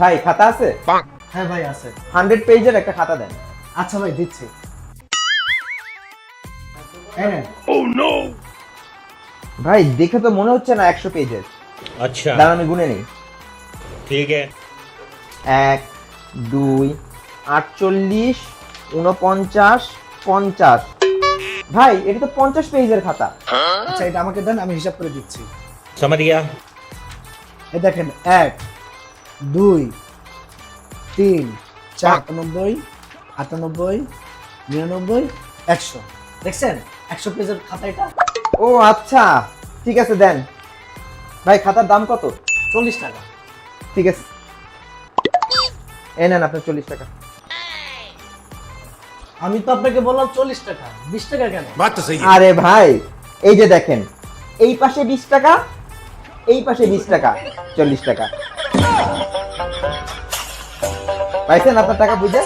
ভাই খাতা আছে? হ্যাঁ ভাই আছে। 100 পেজের একটা খাতা দেন। আচ্ছা ভাই দিচ্ছি। এই নেন। ভাই দেখে তো মনে হচ্ছে না 100 পেজের। अच्छा দাঁড়ান আমি গুনে নেই। ठीक है 1 2 48 49 50। ভাই এটা তো 50 পেজের খাতা। আচ্ছা এটা আমাকে দেন, আমি হিসাব করে দিচ্ছি। समझ गया এই দেখেন 1 2 3 4 98 98 99 100। দেখছেন 100 পেজের খাতা এটা। ও আচ্ছা, ঠিক আছে দেন। ভাই খাতার দাম কত? 40 টাকা। ঠিক আছে, এই নেন আপনার 40 টাকা। আমি তো আপনাকে বললাম 40 টাকা, 20 টাকা কেন? बात तो सही আরে ভাই এই যে দেখেন, এই পাশে 20 টাকা, এই পাশে 20 টাকা, 40 টাকা। পাইছেন আপনার টাকা বুঝে?